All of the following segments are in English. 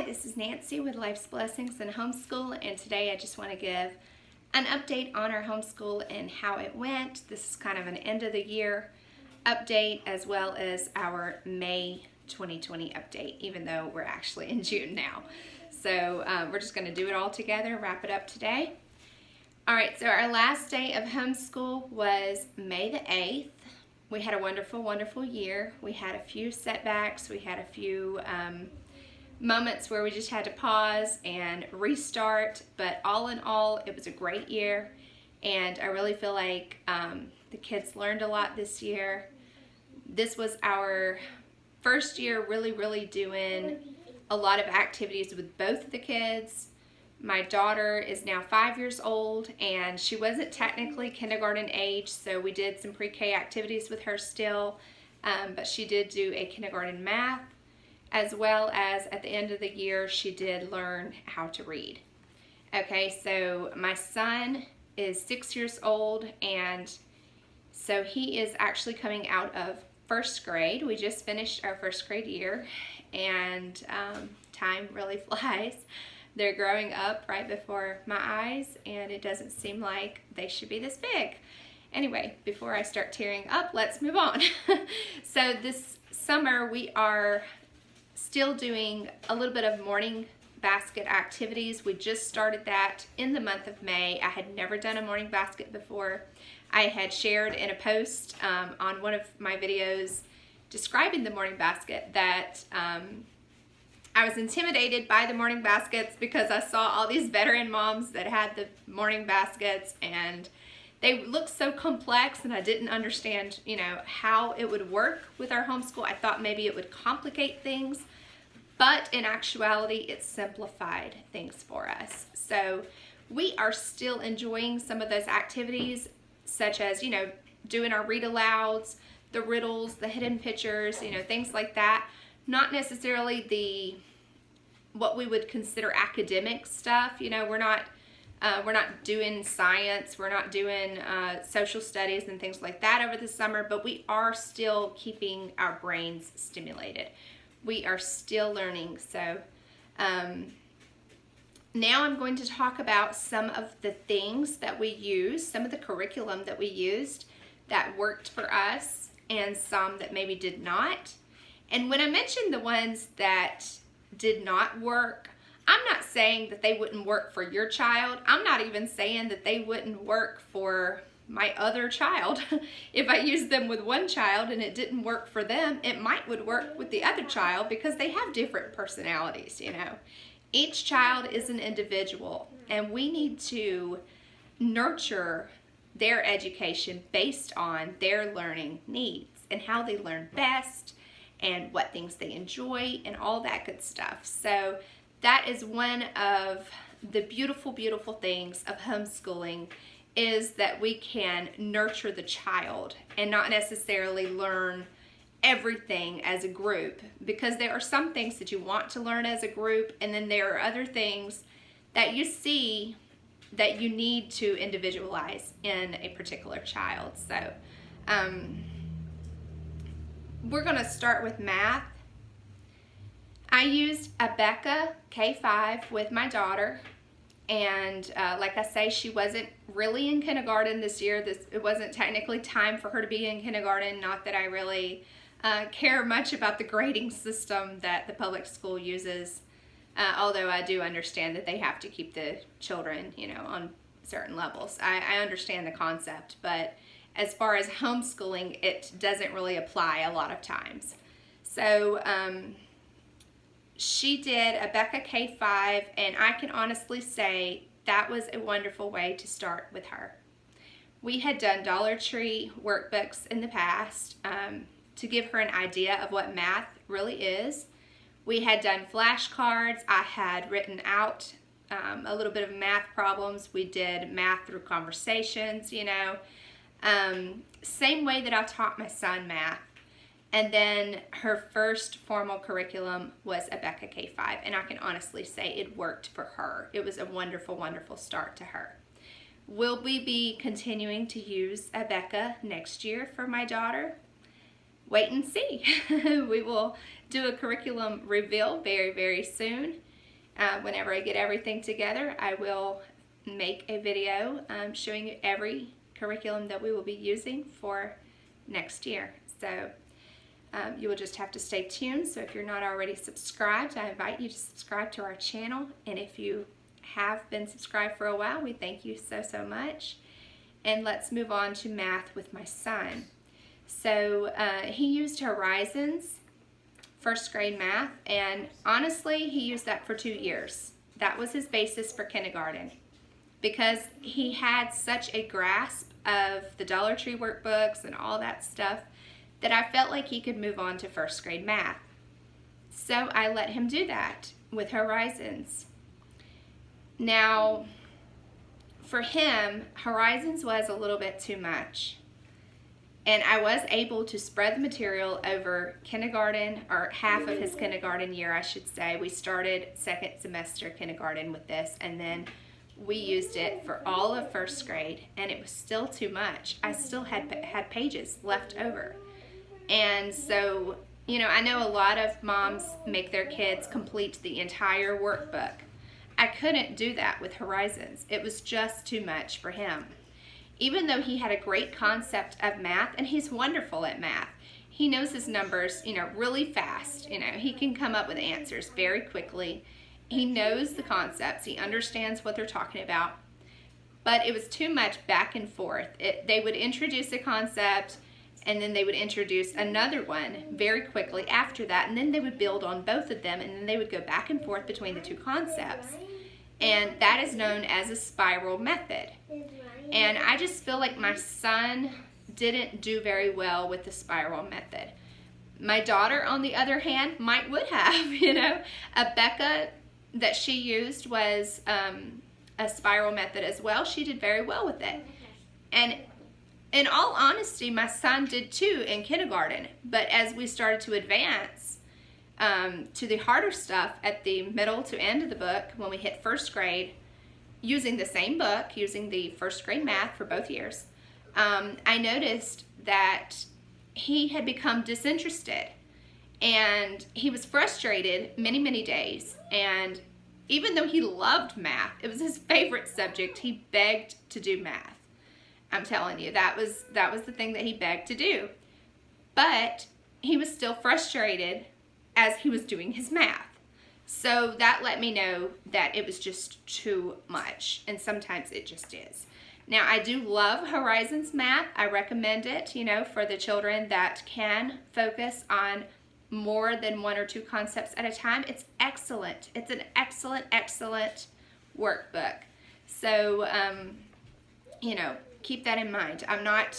this is Nancy with Life's Blessings and Homeschool, and today I just want to give an update on our homeschool and how it went. This is kind of an end of the year update as well as our May 2020 update, even though we're actually in June now. So we're just going to do it all together, wrap it up today. All right, so our last day of homeschool was May the 8th. We had a wonderful, wonderful year. We had a few setbacks. We had a few moments where we just had to pause and restart, but all in all, it was a great year, and I really feel like the kids learned a lot this year. This was our first year really doing a lot of activities with both of the kids. My daughter is now 5 years old, and she wasn't technically kindergarten age, so we did some pre-K activities with her still, but she did do a kindergarten math, as well as at the end of the year, she did learn how to read. Okay, so my son is 6 years old, and so he is actually coming out of first grade. We just finished our first grade year, and time really flies. They're growing up right before my eyes, and it doesn't seem like they should be this big. Anyway, before I start tearing up, let's move on. So this summer we are still doing a little bit of morning basket activities. We just started that in the month of May. I had never done a morning basket before. I had shared in a post on one of my videos describing the morning basket that I was intimidated by the morning baskets because I saw all these veteran moms that had the morning baskets, and they looked so complex, and I didn't understand, how it would work with our homeschool. I thought maybe it would complicate things, but in actuality, it simplified things for us. So we are still enjoying some of those activities, such as, doing our read alouds, the riddles, the hidden pictures, things like that. Not necessarily what we would consider academic stuff. We're not doing science, we're not doing social studies and things like that over the summer, but we are still keeping our brains stimulated. We are still learning. So now I'm going to talk about some of the things that we use, some of the curriculum that we used that worked for us, and some that maybe did not. And when I mention the ones that did not work, I'm not saying that they wouldn't work for your child. I'm not even saying that they wouldn't work for my other child. If I used them with one child and it didn't work for them, it would work with the other child because they have different personalities, Each child is an individual, and we need to nurture their education based on their learning needs and how they learn best and what things they enjoy and all that good stuff. So that is one of the beautiful, beautiful things of homeschooling, is that we can nurture the child and not necessarily learn everything as a group, because there are some things that you want to learn as a group, and then there are other things that you see that you need to individualize in a particular child. So we're going to start with math. I used Abeka K5 with my daughter, and like I say, she wasn't really in kindergarten this year. It wasn't technically time for her to be in kindergarten. Not that I really care much about the grading system that the public school uses, although I do understand that they have to keep the children, on certain levels. I understand the concept, but as far as homeschooling, it doesn't really apply a lot of times. So she did Abeka K5, and I can honestly say that was a wonderful way to start with her. We had done Dollar Tree workbooks in the past to give her an idea of what math really is. We had done flashcards. I had written out a little bit of math problems. We did math through conversations, same way that I taught my son math. And then her first formal curriculum was Abeka K5, and I can honestly say it worked for her. It was a wonderful, wonderful start to her. Will we be continuing to use Abeka next year for my daughter? Wait and see. We will do a curriculum reveal very, very soon. Whenever I get everything together, I will make a video showing you every curriculum that we will be using for next year. So you will just have to stay tuned. So if you're not already subscribed, I invite you to subscribe to our channel. And if you have been subscribed for a while, we thank you so much. And let's move on to math with my son. So he used Horizons first grade math, and honestly he used that for 2 years. That was his basis for kindergarten, because he had such a grasp of the Dollar Tree workbooks and all that stuff that I felt like he could move on to first grade math. So I let him do that with Horizons. Now for him, Horizons was a little bit too much. And I was able to spread the material over kindergarten, or half of his kindergarten year, I should say. We started second semester kindergarten with this, and then we used it for all of first grade, and it was still too much. I still had pages left over. And so, you know, I know a lot of moms make their kids complete the entire workbook. I couldn't do that with Horizons. It was just too much for him. Even though he had a great concept of math, and he's wonderful at math. He knows his numbers, you know, really fast. You know, he can come up with answers very quickly. He knows the concepts. He understands what they're talking about. But it was too much back and forth. They would introduce a concept, and then they would introduce another one very quickly after that, and then they would build on both of them, and then they would go back and forth between the two concepts. And that is known as a spiral method. And I just feel like my son didn't do very well with the spiral method. My daughter, on the other hand, would have, you know. Becca, that she used was a spiral method as well. She did very well with it. And in all honesty, my son did too in kindergarten. But as we started to advance to the harder stuff at the middle to end of the book, when we hit first grade, using the same book, using the first grade math for both years, I noticed that he had become disinterested, and he was frustrated many days. And even though he loved math, it was his favorite subject, he begged to do math. I'm telling you, that was the thing that he begged to do. But he was still frustrated as he was doing his math. So that let me know that it was just too much, and sometimes it just is. Now, I do love Horizons math. I recommend it, you know, for the children that can focus on more than one or two concepts at a time. It's excellent. It's an excellent workbook. So, you know, keep that in mind. I'm not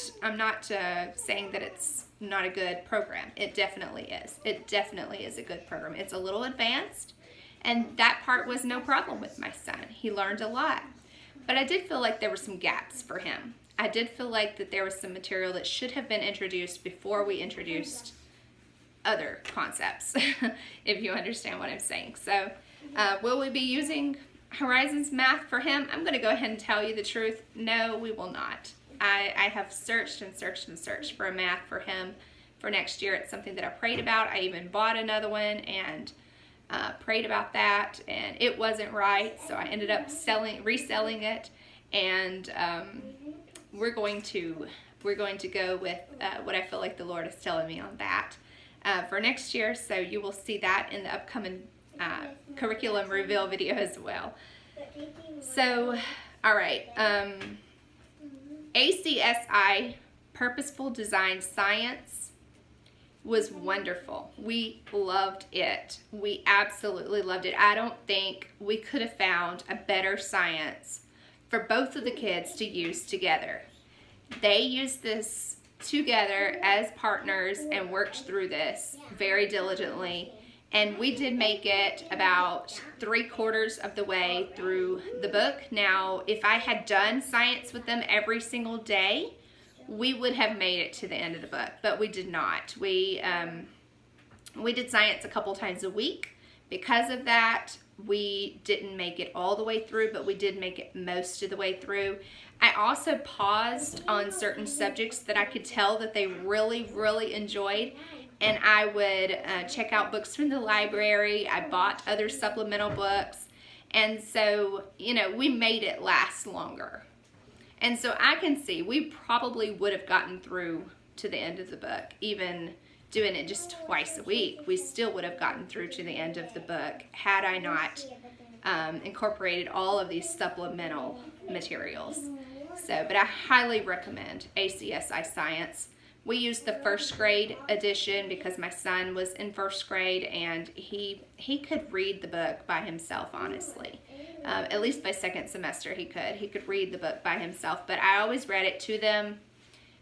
saying that it's not a good program. It definitely is. It definitely is a good program. It's a little advanced, and that part was no problem with my son. He learned a lot. But I did feel like there were some gaps for him. I did feel like that there was some material that should have been introduced before we introduced other concepts, if you understand what I'm saying. So, will we be using Horizons math for him? I'm going to go ahead and tell you the truth. No, we will not. I have searched for a math for him for next year. It's something that I prayed about. I even bought another one and prayed about that, and it wasn't right, so I ended up reselling it, and we're going to go with what I feel like the Lord is telling me on that for next year. So you will see that in the upcoming curriculum reveal video as well. So, all right, ACSI, Purposeful Design Science, was wonderful. We loved it. We absolutely loved it. I don't think we could have found a better science for both of the kids to use together. They used this together as partners and worked through this very diligently. And we did make it about 3/4 of the way through the book. Now, if I had done science with them every single day, we would have made it to the end of the book, but we did not. We did science a couple times a week. Because of that, we didn't make it all the way through, but we did make it most of the way through. I also paused on certain subjects that I could tell that they really enjoyed, and I would check out books from the library. I bought other supplemental books, And so, you know, we made it last longer. And so I can see we probably would have gotten through to the end of the book, even doing it just twice a week. We still would have gotten through to the end of the book had I not incorporated all of these supplemental materials. So, but I highly recommend ACSI Science. We used the first grade edition because my son was in first grade and he could read the book by himself, honestly. At least by second semester he could. He could read the book by himself, but I always read it to them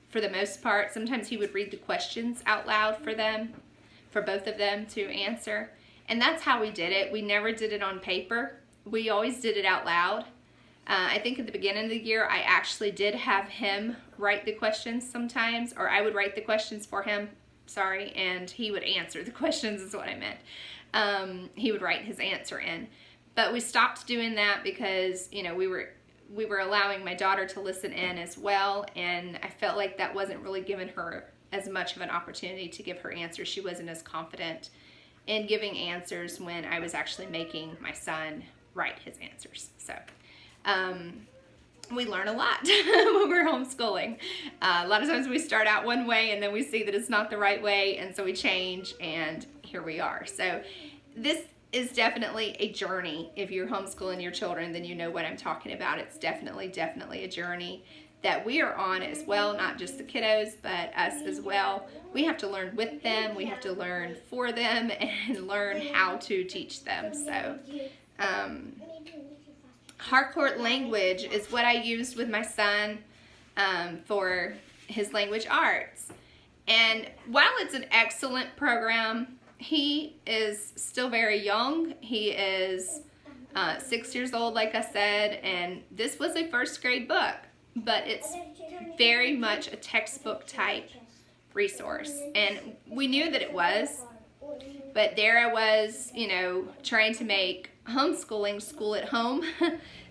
for the most part. Sometimes he would read the questions out loud for them, for both of them to answer. And that's how we did it. We never did it on paper. We always did it out loud. I think at the beginning of the year, I actually did have him write the questions sometimes, or I would write the questions for him, sorry, and he would answer the questions is what I meant. He would write his answer in. But we stopped doing that because, you know, we were allowing my daughter to listen in as well, and I felt like that wasn't really giving her as much of an opportunity to give her answers. She wasn't as confident in giving answers when I was actually making my son write his answers. So we learn a lot when we're homeschooling. A lot of times we start out one way and then we see that it's not the right way, and so we change, and here we are. So this is definitely a journey. If you're homeschooling your children, then you know what I'm talking about. It's definitely a journey that we are on as well, not just the kiddos, but us as well. We have to learn with them, we have to learn for them, and learn how to teach them. So Harcourt language is what I used with my son for his language arts. And while it's an excellent program, he is still very young. He is 6 years old, like I said, and this was a first grade book, but it's very much a textbook type resource. And we knew that it was, but there I was, you know, trying to make homeschooling school at home.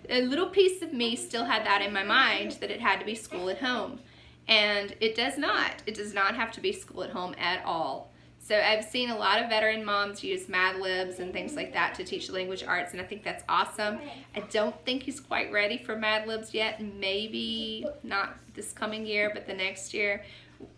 A little piece of me still had that in my mind, that it had to be school at home. And it does not. It does not have to be school at home at all. So I've seen a lot of veteran moms use Mad Libs and things like that to teach language arts, and I think that's awesome. I don't think he's quite ready for Mad Libs yet. Maybe not this coming year, but the next year.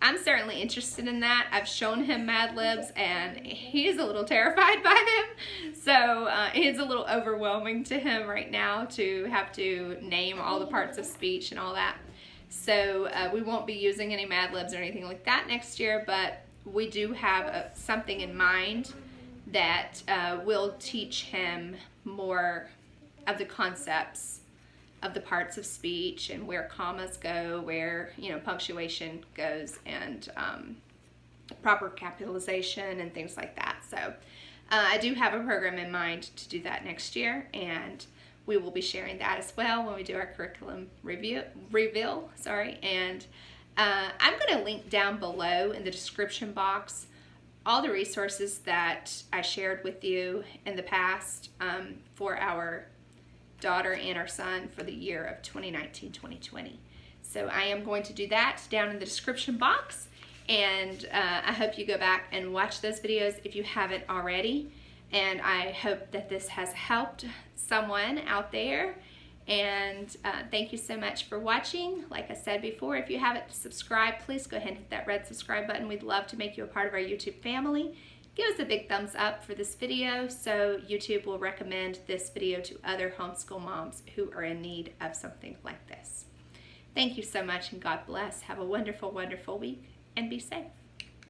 I'm certainly interested in that. I've shown him Mad Libs, and he's a little terrified by them. So it's a little overwhelming to him right now to have to name all the parts of speech and all that. So we won't be using any Mad Libs or anything like that next year, but we do have something in mind that will teach him more of the concepts of the parts of speech and where commas go, where, you know, punctuation goes, and proper capitalization and things like that. So I do have a program in mind to do that next year, and we will be sharing that as well when we do our curriculum reveal. And I'm going to link down below in the description box all the resources that I shared with you in the past for our daughter and our son for the year of 2019-2020. So I am going to do that down in the description box, and I hope you go back and watch those videos if you haven't already, and I hope that this has helped someone out there. And thank you so much for watching. Like I said before, if you haven't subscribed, please go ahead and hit that red subscribe button. We'd love to make you a part of our YouTube family. Give us a big thumbs up for this video so YouTube will recommend this video to other homeschool moms who are in need of something like this. Thank you so much, and God bless. Have a wonderful, wonderful week, and be safe.